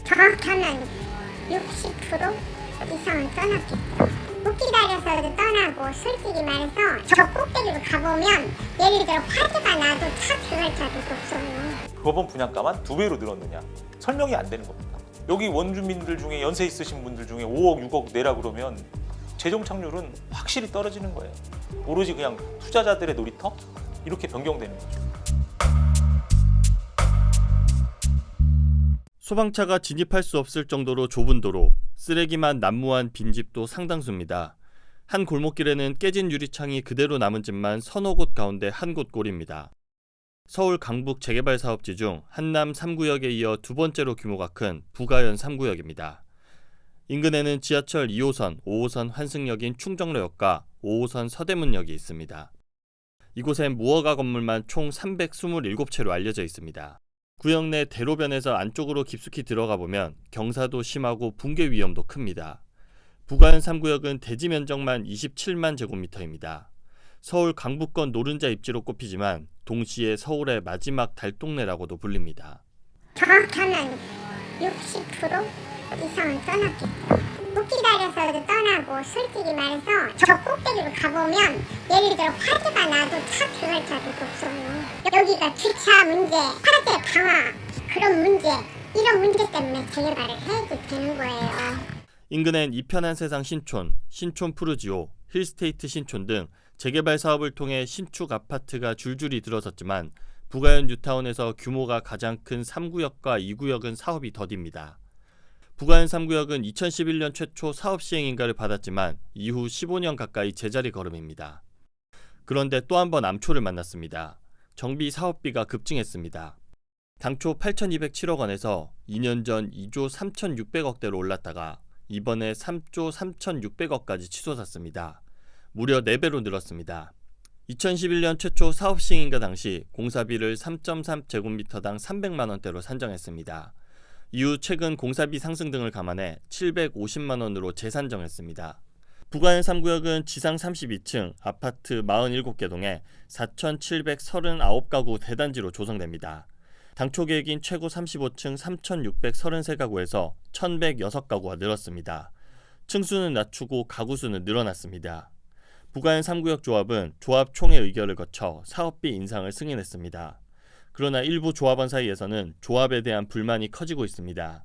정확하면 60% 이상은 떠났겠죠. 못 기다려서도 떠나고, 솔직히 말해서 저 꼭대기로 가보면 예를 들어 화재가 나도 차 들어갈 자리도 없어요. 법원 분양가만 2배로 늘었느냐? 설명이 안 되는 겁니다. 여기 원주민들 중에 연세 있으신 분들 중에 5억, 6억 내라 그러면 재정 착률은 확실히 떨어지는 거예요. 오로지 그냥 투자자들의 놀이터? 이렇게 변경되는 거죠. 소방차가 진입할 수 없을 정도로 좁은 도로, 쓰레기만 난무한 빈집도 상당수입니다. 한 골목길에는 깨진 유리창이 그대로 남은 집만 서너 곳 가운데 한 곳 꼴입니다. 서울 강북 재개발 사업지 중 한남 3구역에 이어 두 번째로 규모가 큰 부가현 3구역입니다. 인근에는 지하철 2호선, 5호선 환승역인 충정로역과 5호선 서대문역이 있습니다. 이곳엔 무허가 건물만 총 327채로 알려져 있습니다. 구역 내 대로변에서 안쪽으로 깊숙이 들어가 보면 경사도 심하고 붕괴 위험도 큽니다. 부가현 3구역은 대지 면적만 27만 제곱미터입니다. 서울 강북권 노른자 입지로 꼽히지만 동시에 서울의 마지막 달동네라고도 불립니다. 정확하면 60% 이상은 떠났겠죠. 못 기다려서도 떠나고, 솔직히 말해서 저 꼭대기로 가보면 예를 들어 화재가 나도 차 들어갈 자리도 없어요. 여기가 주차 문제, 화재 방화, 그런 문제, 이런 문제 때문에 재개발을 해야지 되는 거예요. 인근엔 이편한 세상 신촌, 신촌 푸르지오, 힐스테이트 신촌 등 재개발 사업을 통해 신축 아파트가 줄줄이 들어섰지만 부가현 뉴타운에서 규모가 가장 큰 3구역과 2구역은 사업이 더딥니다. 부가현 3구역은 2011년 최초 사업 시행 인가를 받았지만 이후 15년 가까이 제자리 걸음입니다. 그런데 또 한 번 암초를 만났습니다. 정비 사업비가 급증했습니다. 당초 8,207억 원에서 2년 전 2조 3,600억대로 올랐다가 이번에 3조 3,600억까지 치솟았습니다. 무려 4배로 늘었습니다. 2011년 최초 사업 시행인가 당시 공사비를 3.3제곱미터당 300만 원대로 산정했습니다. 이후 최근 공사비 상승 등을 감안해 750만 원으로 재산정했습니다. 부가현 3구역은 지상 32층 아파트 47개 동에 4,739가구 대단지로 조성됩니다. 당초 계획인 최고 35층 3,633가구에서 1,106가구가 늘었습니다. 층수는 낮추고 가구 수는 늘어났습니다. 부가현 3구역 조합은 조합 총회 의결을 거쳐 사업비 인상을 승인했습니다. 그러나 일부 조합원 사이에서는 조합에 대한 불만이 커지고 있습니다.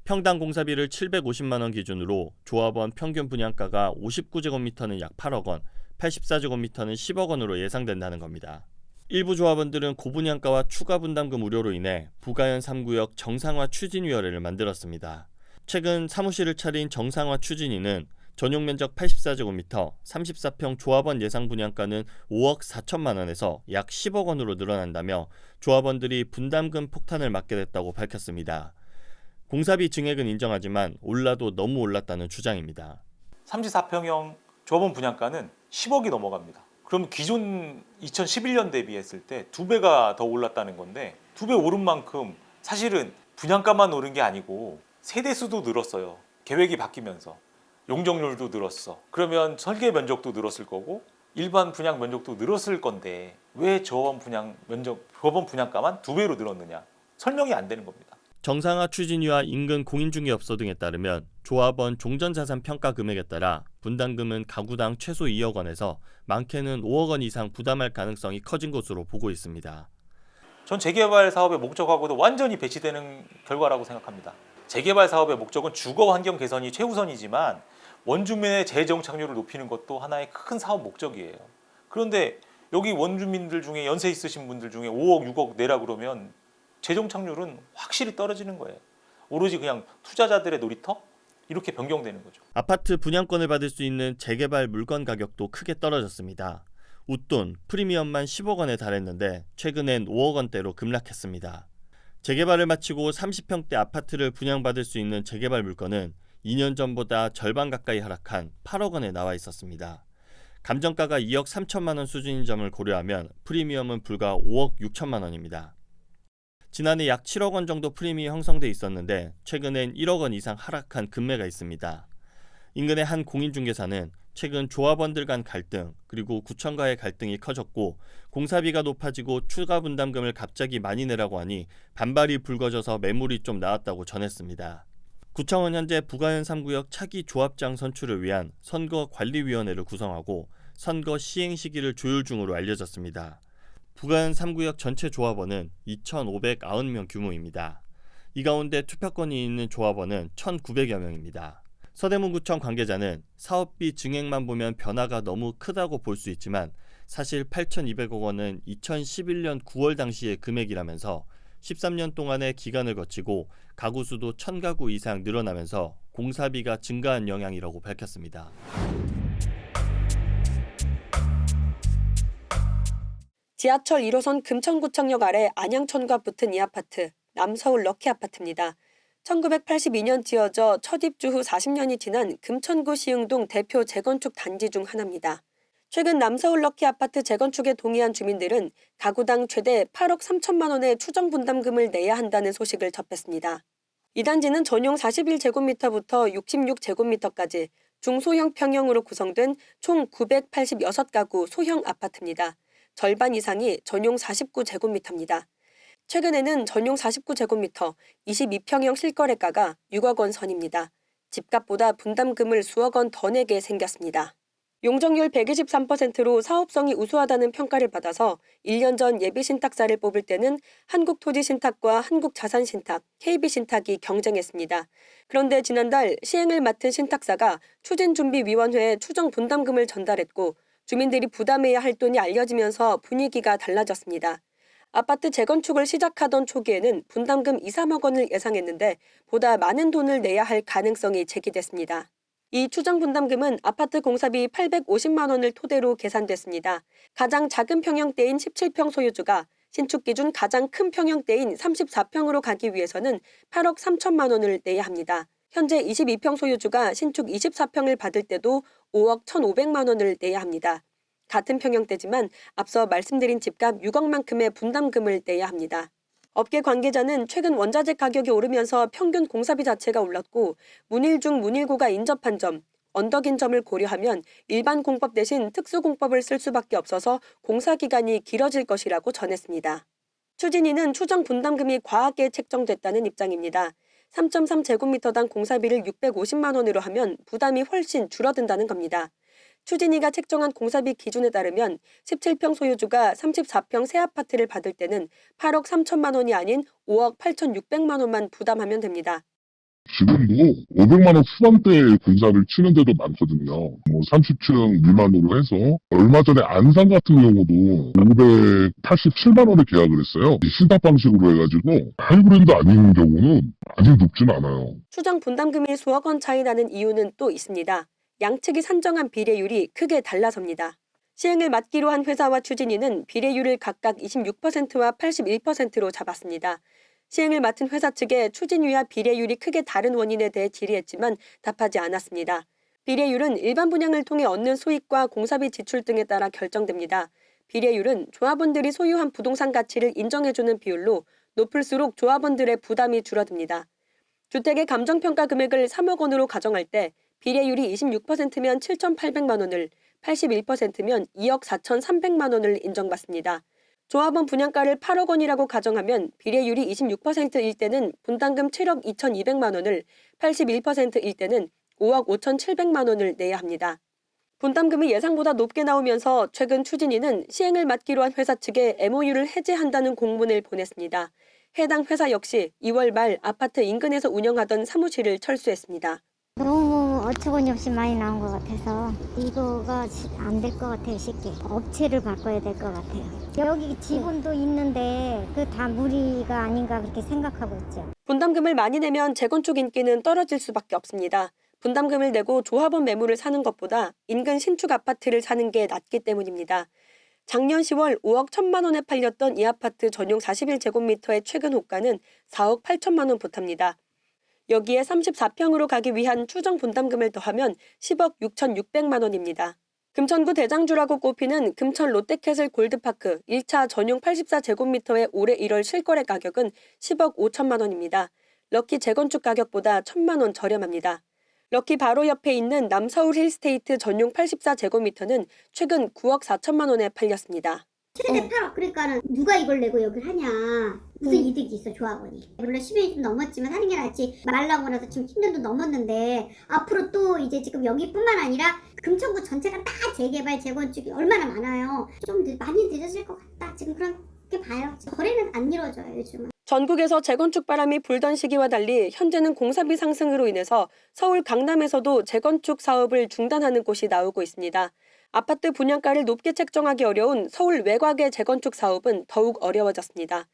평당 공사비를 750만 원 기준으로 조합원 평균 분양가가 59제곱미터는 약 8억 원, 84제곱미터는 10억 원으로 예상된다는 겁니다. 일부 조합원들은 고분양가와 추가 분담금 우려로 인해 부가현 3구역 정상화 추진위원회를 만들었습니다. 최근 사무실을 차린 정상화 추진위는 전용 면적 84제곱미터, 34평 조합원 예상 분양가는 5억 4천만 원에서 약 10억 원으로 늘어난다며 조합원들이 분담금 폭탄을 맞게 됐다고 밝혔습니다. 공사비 증액은 인정하지만 올라도 너무 올랐다는 주장입니다. 34평형 조합원 분양가는 10억이 넘어갑니다. 그럼 기존 2011년 대비했을 때 2배가 더 올랐다는 건데 2배 오른 만큼 사실은 분양가만 오른 게 아니고 세대수도 늘었어요. 계획이 바뀌면서. 용적률도 늘었어. 그러면 설계 면적도 늘었을 거고 일반 분양 면적도 늘었을 건데 왜 조합원 분양가만 2배로 늘었느냐? 설명이 안 되는 겁니다. 정상화 추진위와 인근 공인중개업소 등에 따르면 조합원 종전자산 평가 금액에 따라 분담금은 가구당 최소 2억 원에서 많게는 5억 원 이상 부담할 가능성이 커진 것으로 보고 있습니다. 전 재개발 사업의 목적하고도 완전히 배치되는 결과라고 생각합니다. 재개발 사업의 목적은 주거 환경 개선이 최우선이지만 원주민의 재정 착률을 높이는 것도 하나의 큰 사업 목적이에요. 그런데 여기 원주민들 중에 연세 있으신 분들 중에 5억, 6억 내라 그러면 재정 착률은 확실히 떨어지는 거예요. 오로지 그냥 투자자들의 놀이터? 이렇게 변경되는 거죠. 아파트 분양권을 받을 수 있는 재개발 물건 가격도 크게 떨어졌습니다. 웃돈, 프리미엄만 10억 원에 달했는데 최근엔 5억 원대로 급락했습니다. 재개발을 마치고 30평대 아파트를 분양받을 수 있는 재개발 물건은 2년 전보다 절반 가까이 하락한 8억 원에 나와 있었습니다. 감정가가 2억 3천만 원 수준인 점을 고려하면 프리미엄은 불과 5억 6천만 원입니다. 지난해 약 7억 원 정도 프리미엄이 형성돼 있었는데 최근엔 1억 원 이상 하락한 급매가 있습니다. 인근의 한 공인중개사는 최근 조합원들 간 갈등 그리고 구청과의 갈등이 커졌고 공사비가 높아지고 추가 분담금을 갑자기 많이 내라고 하니 반발이 불거져서 매물이 좀 나왔다고 전했습니다. 구청은 현재 부가현 3구역 차기 조합장 선출을 위한 선거관리위원회를 구성하고 선거 시행 시기를 조율 중으로 알려졌습니다. 부가현 3구역 전체 조합원은 2,590명 규모입니다. 이 가운데 투표권이 있는 조합원은 1,900여 명입니다. 서대문구청 관계자는 사업비 증액만 보면 변화가 너무 크다고 볼 수 있지만 사실 8,200억 원은 2011년 9월 당시의 금액이라면서 13년 동안의 기간을 거치고 가구 수도 1,000가구 이상 늘어나면서 공사비가 증가한 영향이라고 밝혔습니다. 지하철 1호선 금천구청역 아래 안양천과 붙은 이 아파트, 남서울 럭키 아파트입니다. 1982년 지어져 첫 입주 후 40년이 지난 금천구 시흥동 대표 재건축 단지 중 하나입니다. 최근 남서울 럭키 아파트 재건축에 동의한 주민들은 가구당 최대 8억 3천만 원의 추정 분담금을 내야 한다는 소식을 접했습니다. 이 단지는 전용 41제곱미터부터 66제곱미터까지 중소형 평형으로 구성된 총 986가구 소형 아파트입니다. 절반 이상이 전용 49제곱미터입니다. 최근에는 전용 49제곱미터 22평형 실거래가가 6억 원 선입니다. 집값보다 분담금을 수억 원 더 내게 생겼습니다. 용적률 123%로 사업성이 우수하다는 평가를 받아서 1년 전 예비신탁사를 뽑을 때는 한국토지신탁과 한국자산신탁, KB신탁이 경쟁했습니다. 그런데 지난달 시행을 맡은 신탁사가 추진준비위원회에 추정 분담금을 전달했고 주민들이 부담해야 할 돈이 알려지면서 분위기가 달라졌습니다. 아파트 재건축을 시작하던 초기에는 분담금 2, 3억 원을 예상했는데 보다 많은 돈을 내야 할 가능성이 제기됐습니다. 이 추정 분담금은 아파트 공사비 850만 원을 토대로 계산됐습니다. 가장 작은 평형대인 17평 소유주가 신축 기준 가장 큰 평형대인 34평으로 가기 위해서는 8억 3천만 원을 내야 합니다. 현재 22평 소유주가 신축 24평을 받을 때도 5억 1,500만 원을 내야 합니다. 같은 평형대지만 앞서 말씀드린 집값 6억만큼의 분담금을 내야 합니다. 업계 관계자는 최근 원자재 가격이 오르면서 평균 공사비 자체가 올랐고 문일 중 문일고가 인접한 점, 언덕인 점을 고려하면 일반 공법 대신 특수공법을 쓸 수밖에 없어서 공사기간이 길어질 것이라고 전했습니다. 추진위는 추정 분담금이 과하게 책정됐다는 입장입니다. 3.3제곱미터당 공사비를 650만 원으로 하면 부담이 훨씬 줄어든다는 겁니다. 추진위가 책정한 공사비 기준에 따르면 17평 소유주가 34평 새 아파트를 받을 때는 8억 3천만 원이 아닌 5억 8,600만 원만 부담하면 됩니다. 지금도 500만 원 후반대의 공사를 치는 데도 많거든요. 30층 미만으로 해서 얼마 전에 안산 같은 경우도 587만 원에 계약을 했어요. 신탁 방식으로 해가지고 하이브랜드 아닌 경우는 아직 높진 않아요. 추정 분담금이 수억 원 차이 나는 이유는 또 있습니다. 양측이 산정한 비례율이 크게 달라섭니다. 시행을 맡기로 한 회사와 추진위는 비례율을 각각 26%와 81%로 잡았습니다. 시행을 맡은 회사 측에 추진위와 비례율이 크게 다른 원인에 대해 질의했지만 답하지 않았습니다. 비례율은 일반 분양을 통해 얻는 수익과 공사비 지출 등에 따라 결정됩니다. 비례율은 조합원들이 소유한 부동산 가치를 인정해주는 비율로 높을수록 조합원들의 부담이 줄어듭니다. 주택의 감정평가 금액을 3억 원으로 가정할 때 비례율이 26%면 7,800만 원을, 81%면 2억 4,300만 원을 인정받습니다. 조합원 분양가를 8억 원이라고 가정하면 비례율이 26%일 때는 분담금 7억 2,200만 원을, 81%일 때는 5억 5,700만 원을 내야 합니다. 분담금이 예상보다 높게 나오면서 최근 추진위는 시행을 맡기로 한 회사 측에 MOU를 해제한다는 공문을 보냈습니다. 해당 회사 역시 2월 말 아파트 인근에서 운영하던 사무실을 철수했습니다. 너무 어처구니없이 많이 나온 것 같아서 이거가 안 될 것 같아요. 쉽게 업체를 바꿔야 될 것 같아요. 여기 직원도 있는데 그 다 무리가 아닌가 그렇게 생각하고 있죠. 분담금을 많이 내면 재건축 인기는 떨어질 수밖에 없습니다. 분담금을 내고 조합원 매물을 사는 것보다 인근 신축 아파트를 사는 게 낫기 때문입니다. 작년 10월 5억 1천만 원에 팔렸던 이 아파트 전용 41제곱미터의 최근 호가는 4억 8천만 원 부터입니다. 여기에 34평으로 가기 위한 추정 분담금을 더하면 10억 6,600만 원입니다. 금천구 대장주라고 꼽히는 금천 롯데캐슬 골드파크 1차 전용 84제곱미터의 올해 1월 실거래 가격은 10억 5천만 원입니다. 럭키 재건축 가격보다 1,000만 원 저렴합니다. 럭키 바로 옆에 있는 남서울 힐스테이트 전용 84제곱미터는 최근 9억 4천만 원에 팔렸습니다. 최대 8억. 그러니까는 누가 이걸 내고 여기를 하냐. 무슨 이득이 있어 조합원이. 물론 10년이 좀 넘었지만 하는 게 낫지. 말라고 나서 지금 10년도 넘었는데 앞으로 또 이제 지금 여기뿐만 아니라 금천구 전체가 다 재개발 재건축이 얼마나 많아요. 좀 많이 늦어질 것 같다. 지금 그렇게 봐요. 거래는 안 이루어져요 요즘은. 전국에서 재건축 바람이 불던 시기와 달리 현재는 공사비 상승으로 인해서 서울 강남에서도 재건축 사업을 중단하는 곳이 나오고 있습니다. 아파트 분양가를 높게 책정하기 어려운 서울 외곽의 재건축 사업은 더욱 어려워졌습니다.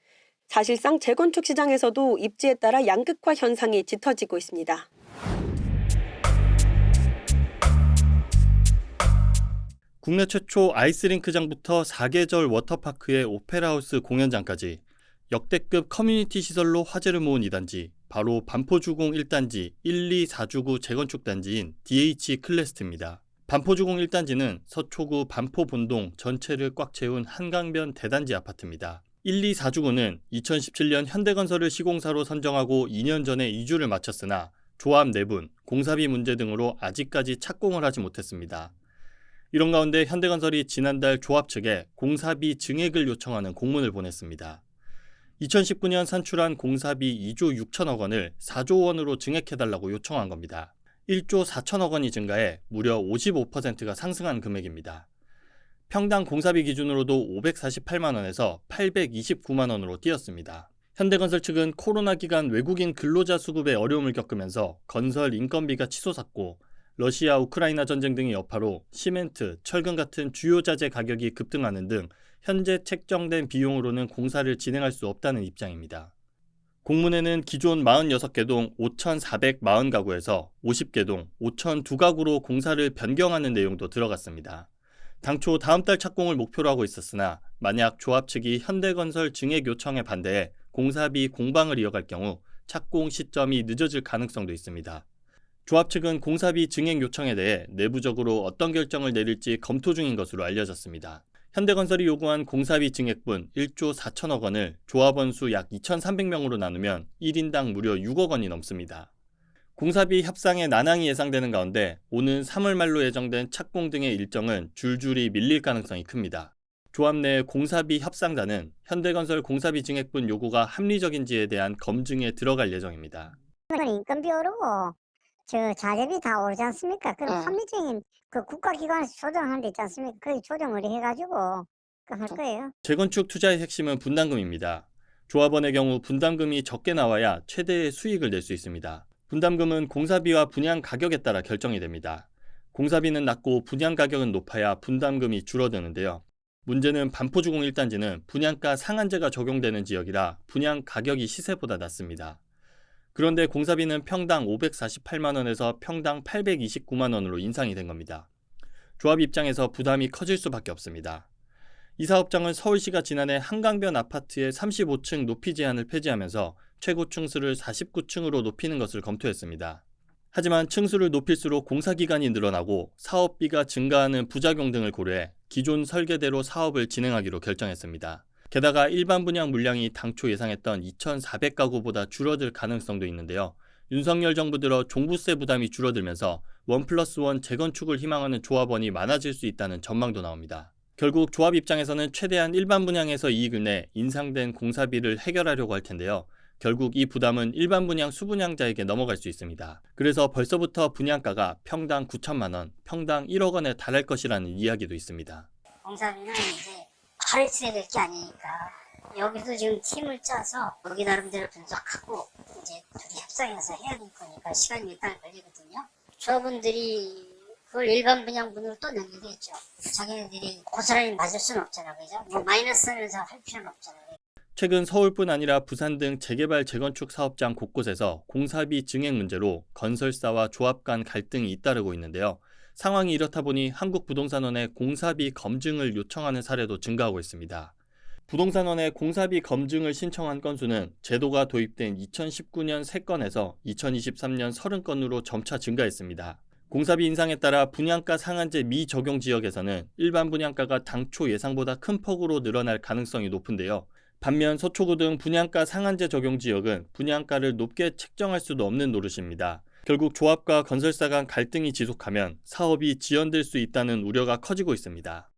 사실상 재건축 시장에서도 입지에 따라 양극화 현상이 짙어지고 있습니다. 국내 최초 아이스링크장부터 4계절 워터파크의 오페라하우스 공연장까지 역대급 커뮤니티 시설로 화제를 모은 이 단지, 바로 반포주공 1단지 1, 2, 4주구 재건축 단지인 DH 클래스트입니다. 반포주공 1단지는 서초구 반포본동 전체를 꽉 채운 한강변 대단지 아파트입니다. 1, 2, 4주구는 2017년 현대건설을 시공사로 선정하고 2년 전에 이주를 마쳤으나 조합 내분, 공사비 문제 등으로 아직까지 착공을 하지 못했습니다. 이런 가운데 현대건설이 지난달 조합 측에 공사비 증액을 요청하는 공문을 보냈습니다. 2019년 산출한 공사비 2조 6천억 원을 4조 원으로 증액해달라고 요청한 겁니다. 1조 4천억 원이 증가해 무려 55%가 상승한 금액입니다. 평당 공사비 기준으로도 548만 원에서 829만 원으로 뛰었습니다. 현대건설 측은 코로나 기간 외국인 근로자 수급에 어려움을 겪으면서 건설 인건비가 치솟았고 러시아 우크라이나 전쟁 등의 여파로 시멘트, 철근 같은 주요 자재 가격이 급등하는 등 현재 책정된 비용으로는 공사를 진행할 수 없다는 입장입니다. 공문에는 기존 46개 동 5,440가구에서 50개 동 5,002가구로 공사를 변경하는 내용도 들어갔습니다. 당초 다음 달 착공을 목표로 하고 있었으나 만약 조합 측이 현대건설 증액 요청에 반대해 공사비 공방을 이어갈 경우 착공 시점이 늦어질 가능성도 있습니다. 조합 측은 공사비 증액 요청에 대해 내부적으로 어떤 결정을 내릴지 검토 중인 것으로 알려졌습니다. 현대건설이 요구한 공사비 증액분 1조 4천억 원을 조합원 수 약 2,300명으로 나누면 1인당 무려 6억 원이 넘습니다. 공사비 협상의 난항이 예상되는 가운데 오는 3월 말로 예정된 착공 등의 일정은 줄줄이 밀릴 가능성이 큽니다. 조합 내 공사비 협상단은 현대건설 공사비 증액분 요구가 합리적인지에 대한 검증에 들어갈 예정입니다. 인건비 오르고 저 자재비 다 오르지 않습니까? 그럼 합리적인 그 국가기관에서 조정하는 데 있지 않습니까? 그 조정을 해가지고 할 거예요. 재건축 투자의 핵심은 분담금입니다. 조합원의 경우 분담금이 적게 나와야 최대의 수익을 낼 수 있습니다. 분담금은 공사비와 분양 가격에 따라 결정이 됩니다. 공사비는 낮고 분양 가격은 높아야 분담금이 줄어드는데요. 문제는 반포주공 1단지는 분양가 상한제가 적용되는 지역이라 분양 가격이 시세보다 낮습니다. 그런데 공사비는 평당 548만 원에서 평당 829만 원으로 인상이 된 겁니다. 조합 입장에서 부담이 커질 수밖에 없습니다. 이 사업장은 서울시가 지난해 한강변 아파트의 35층 높이 제한을 폐지하면서 최고 층수를 49층으로 높이는 것을 검토했습니다. 하지만 층수를 높일수록 공사기간이 늘어나고 사업비가 증가하는 부작용 등을 고려해 기존 설계대로 사업을 진행하기로 결정했습니다. 게다가 일반 분양 물량이 당초 예상했던 2,400가구보다 줄어들 가능성도 있는데요. 윤석열 정부 들어 종부세 부담이 줄어들면서 1+1 재건축을 희망하는 조합원이 많아질 수 있다는 전망도 나옵니다. 결국 조합 입장에서는 최대한 일반 분양에서 이익을 내 인상된 공사비를 해결하려고 할 텐데요. 결국 이 부담은 일반 분양 수분양자에게 넘어갈 수 있습니다. 그래서 벌써부터 분양가가 평당 9천만 원, 평당 1억 원에 달할 것이라는 이야기도 있습니다. 공사비는 이제 바로 써야 될 게 아니니까 여기서 지금 팀을 짜서 거기 나름대로 분석하고 이제 둘이 협상해서 해야 될 거니까 시간이 몇 달 걸리거든요. 조합원들이 그걸 일반 분양분으로 또 넘기겠죠. 자기네들이 고스란히 맞을 수는 없잖아, 그죠? 뭐 마이너스 하면서 할 필요는 없잖아요. 최근 서울뿐 아니라 부산 등 재개발 재건축 사업장 곳곳에서 공사비 증액 문제로 건설사와 조합 간 갈등이 잇따르고 있는데요. 상황이 이렇다 보니 한국부동산원에 공사비 검증을 요청하는 사례도 증가하고 있습니다. 부동산원에 공사비 검증을 신청한 건수는 제도가 도입된 2019년 3건에서 2023년 30건으로 점차 증가했습니다. 공사비 인상에 따라 분양가 상한제 미적용 지역에서는 일반 분양가가 당초 예상보다 큰 폭으로 늘어날 가능성이 높은데요. 반면 서초구 등 분양가 상한제 적용 지역은 분양가를 높게 책정할 수도 없는 노릇입니다. 결국 조합과 건설사 간 갈등이 지속하면 사업이 지연될 수 있다는 우려가 커지고 있습니다.